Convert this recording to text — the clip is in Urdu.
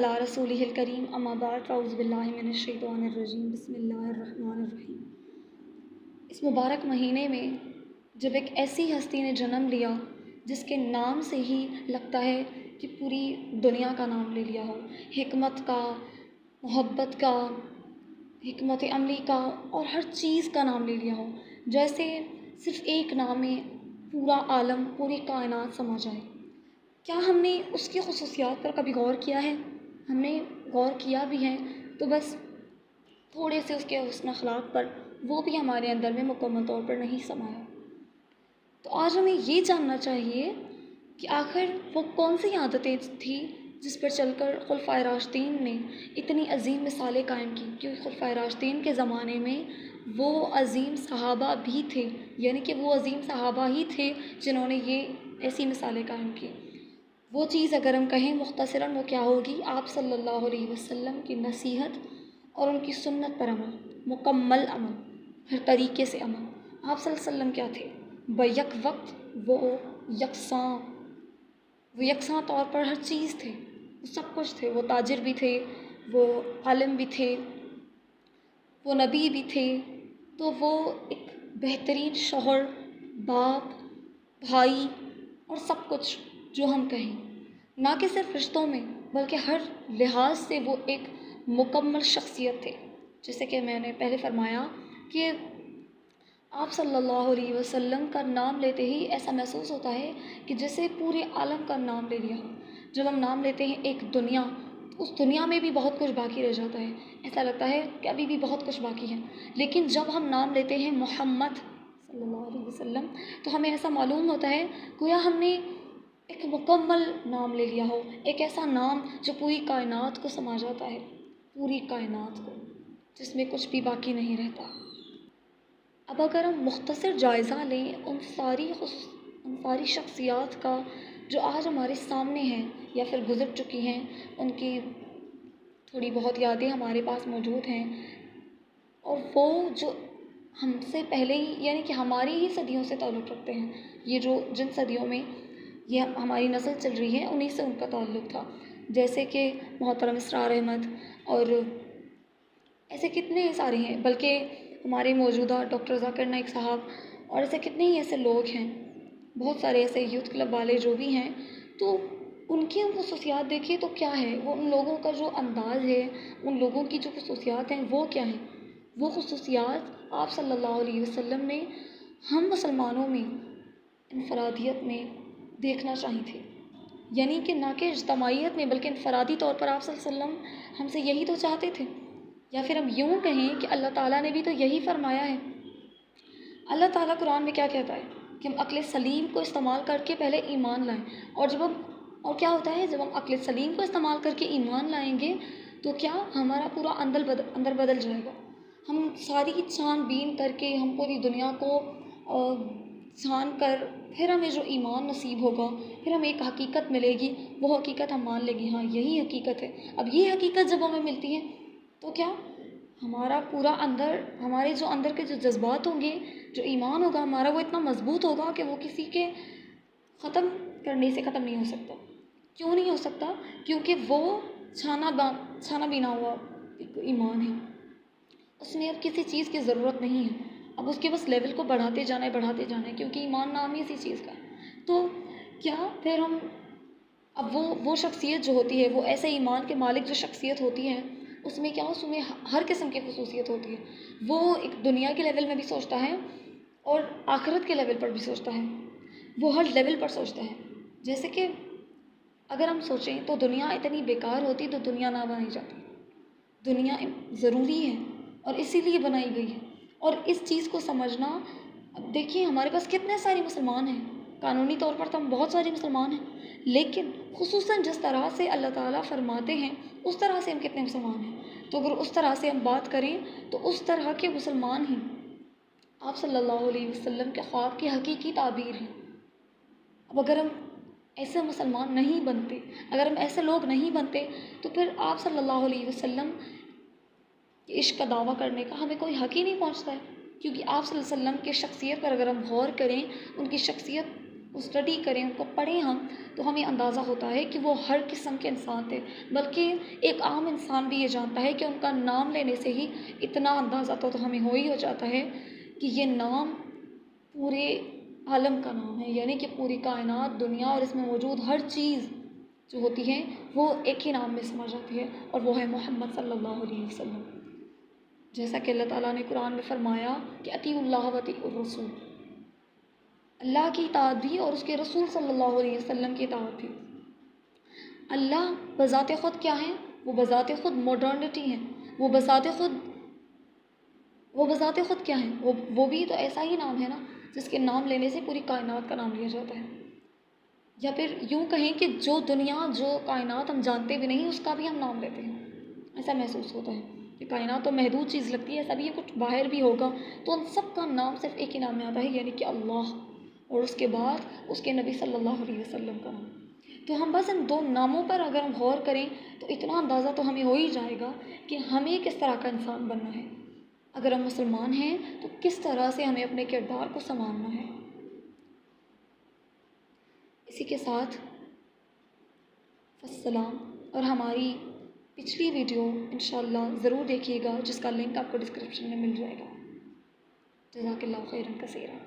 علی رسولہ الکریم اما بعد فاعوذ باللہ من الشیطان الرجیم بسم اللہ الرحمن الرحیم۔ اس مبارک مہینے میں جب ایک ایسی ہستی نے جنم لیا جس کے نام سے ہی لگتا ہے کہ پوری دنیا کا نام لے لیا ہو، حکمت کا، محبت کا، حکمت عملی کا اور ہر چیز کا نام لے لیا ہو، جیسے صرف ایک نام میں پورا عالم، پوری کائنات سما جائے۔ کیا ہم نے اس کی خصوصیات پر کبھی غور کیا ہے؟ ہم نے غور کیا بھی ہے تو بس تھوڑے سے اس کے حسن اخلاق پر، وہ بھی ہمارے اندر میں مکمل طور پر نہیں سمایا۔ تو آج ہمیں یہ جاننا چاہیے کہ آخر وہ کون سی عادتیں تھیں جس پر چل کر خلفائے راشدین نے اتنی عظیم مثالیں قائم کی، کیونکہ خلفائے راشدین کے زمانے میں وہ عظیم صحابہ بھی تھے، یعنی کہ وہ عظیم صحابہ ہی تھے جنہوں نے یہ ایسی مثالیں قائم کی۔ وہ چیز اگر ہم کہیں مختصراً وہ کیا ہوگی؟ آپ صلی اللہ علیہ وسلم کی نصیحت اور ان کی سنت پر عمل، مکمل عمل، ہر طریقے سے عمل۔ آپ صلی اللہ علیہ وسلم کیا تھے؟ بیک وقت وہ یکساں طور پر ہر چیز تھے، وہ سب کچھ تھے۔ وہ تاجر بھی تھے، وہ عالم بھی تھے، وہ نبی بھی تھے، تو وہ ایک بہترین شوہر، باپ، بھائی اور سب کچھ جو ہم کہیں، نہ کہ صرف رشتوں میں بلکہ ہر لحاظ سے وہ ایک مکمل شخصیت تھے۔ جیسے کہ میں نے پہلے فرمایا کہ آپ صلی اللہ علیہ وسلم کا نام لیتے ہی ایسا محسوس ہوتا ہے کہ جیسے پورے عالم کا نام لے لیا ہو۔ جب ہم نام لیتے ہیں ایک دنیا، تو اس دنیا میں بھی بہت کچھ باقی رہ جاتا ہے، ایسا لگتا ہے کہ ابھی بھی بہت کچھ باقی ہے۔ لیکن جب ہم نام لیتے ہیں محمد صلی اللہ علیہ وسلم، تو ہمیں ایسا معلوم ہوتا ہے گویا ہم نے ایک مکمل نام لے لیا ہو، ایک ایسا نام جو پوری کائنات کو سما جاتا ہے، پوری کائنات کو، جس میں کچھ بھی باقی نہیں رہتا۔ اب اگر ہم مختصر جائزہ لیں ان ساری شخصیات کا جو آج ہمارے سامنے ہیں یا پھر گزر چکی ہیں، ان کی تھوڑی بہت یادیں ہمارے پاس موجود ہیں، اور وہ جو ہم سے پہلے ہی، یعنی کہ ہماری ہی صدیوں سے تعلق رکھتے ہیں، یہ جو جن صدیوں میں یہ ہماری نسل چل رہی ہے انہی سے ان کا تعلق تھا، جیسے کہ محترم اسرار احمد اور ایسے کتنے سارے ہیں، بلکہ ہمارے موجودہ ڈاکٹر ذاکر نائک صاحب اور ایسے کتنے ہی ایسے لوگ ہیں، بہت سارے ایسے یوتھ کلب والے جو بھی ہیں، تو ان کی ہم خصوصیات دیکھیں تو کیا ہے، وہ ان لوگوں کا جو انداز ہے، ان لوگوں کی جو خصوصیات ہیں وہ کیا ہیں؟ وہ خصوصیات آپ صلی اللہ علیہ وسلم نے ہم مسلمانوں میں انفرادیت میں دیکھنا چاہی تھی، یعنی کہ نہ کہ اجتماعیت میں بلکہ انفرادی طور پر آپ صلی اللہ علیہ وسلم ہم سے یہی تو چاہتے تھے۔ یا پھر ہم یوں کہیں کہ اللہ تعالیٰ نے بھی تو یہی فرمایا ہے۔ اللہ تعالیٰ قرآن میں کیا کہتا ہے کہ ہم عقل سلیم کو استعمال کر کے پہلے ایمان لائیں، اور کیا ہوتا ہے جب ہم عقل سلیم کو استعمال کر کے ایمان لائیں گے تو کیا ہمارا پورا اندر بدل جائے گا۔ ہم ساری چھان بین کر کے، ہم پوری دنیا کو چھان کر، پھر ہمیں جو ایمان نصیب ہوگا، پھر ہمیں ایک حقیقت ملے گی، وہ حقیقت ہم مان لیں گے، ہاں یہی حقیقت ہے۔ اب یہ حقیقت جب ہمیں ملتی ہے تو کیا ہمارا پورا ہمارے جو اندر کے جو جذبات ہوں گے، جو ایمان ہوگا ہمارا، وہ اتنا مضبوط ہوگا کہ وہ کسی کے ختم کرنے سے ختم نہیں ہو سکتا۔ کیوں نہیں ہو سکتا؟ کیونکہ وہ چھانا بینا ہوا ایمان ہے، اس میں اب کسی چیز کی ضرورت نہیں ہے، اب اس کے بس لیول کو بڑھاتے جانا ہے، کیونکہ ایمان نام ہی اسی چیز کا ہے۔ تو کیا پھر ہم اب وہ شخصیت جو ہوتی ہے، وہ ایسے ایمان کے مالک جو شخصیت ہوتی ہے، اس میں کیا، اس میں ہر قسم کی خصوصیت ہوتی ہے۔ وہ ایک دنیا کے لیول میں بھی سوچتا ہے اور آخرت کے لیول پر بھی سوچتا ہے، وہ ہر لیول پر سوچتا ہے۔ جیسے کہ اگر ہم سوچیں تو دنیا اتنی بیکار ہوتی تو دنیا نہ بنائی جاتی۔ دنیا ضروری ہے اور اسی لیے بنائی گئی ہے، اور اس چیز کو سمجھنا، اب دیکھیے ہمارے پاس کتنے سارے مسلمان ہیں، قانونی طور پر تو ہم بہت سارے مسلمان ہیں، لیکن خصوصاً جس طرح سے اللہ تعالیٰ فرماتے ہیں اس طرح سے ہم کتنے مسلمان ہیں؟ تو اگر اس طرح سے ہم بات کریں تو اس طرح کے مسلمان ہی آپ صلی اللہ علیہ وسلم کے خواب کی حقیقی تعبیر ہیں۔ اب اگر ہم ایسے مسلمان نہیں بنتے، اگر ہم ایسے لوگ نہیں بنتے، تو پھر آپ صلی اللہ علیہ وسلم کے عشق کا دعویٰ کرنے کا ہمیں کوئی حق ہی نہیں پہنچتا ہے، کیونکہ آپ صلی اللہ علیہ وسلم کی شخصیت پر اگر ہم غور کریں، ان کی شخصیت اسٹڈی کریں، ان کو پڑھیں ہم، تو ہمیں اندازہ ہوتا ہے کہ وہ ہر قسم کے انسان تھے، بلکہ ایک عام انسان بھی یہ جانتا ہے کہ ان کا نام لینے سے ہی اتنا اندازہ تو ہمیں ہی ہو جاتا ہے کہ یہ نام پورے عالم کا نام ہے، یعنی کہ پوری کائنات، دنیا اور اس میں موجود ہر چیز جو ہوتی ہے وہ ایک ہی نام میں سما جاتی ہے، اور وہ ہے محمد صلی اللہ علیہ وسلم۔ جیسا کہ اللہ تعالیٰ نے قرآن میں فرمایا کہ اطیعوا اللہ و اطیعوا الرسول، اللہ کی اطاعت بھی اور اس کے رسول صلی اللہ علیہ وسلم کی اطاعت بھی۔ اللہ بذات خود کیا ہیں؟ وہ بذات خود ماڈرنٹی ہیں، وہ بذات خود کیا ہیں؟ وہ بھی تو ایسا ہی نام ہے نا جس کے نام لینے سے پوری کائنات کا نام لیا جاتا ہے، یا پھر یوں کہیں کہ جو دنیا، جو کائنات ہم جانتے بھی نہیں اس کا بھی ہم نام لیتے ہیں، ایسا محسوس ہوتا ہے کہ کائنات تو محدود چیز لگتی ہے، ایسا بھی کچھ باہر بھی ہوگا، تو ان سب کا نام صرف ایک ہی نام میں آتا ہے، یعنی کہ اللہ، اور اس کے بعد اس کے نبی صلی اللہ علیہ وسلم کا نام۔ تو ہم بس ان دو ناموں پر اگر ہم غور کریں تو اتنا اندازہ تو ہمیں ہو ہی جائے گا کہ ہمیں کس طرح کا انسان بننا ہے، اگر ہم مسلمان ہیں تو کس طرح سے ہمیں اپنے کردار کو سنوارنا ہے۔ اسی کے ساتھ السلام، اور ہماری پچھلی ویڈیو انشاءاللہ ضرور دیکھیے گا جس کا لنک آپ کو ڈسکرپشن میں مل جائے گا۔ جزاک اللہ خیرا کثیرا۔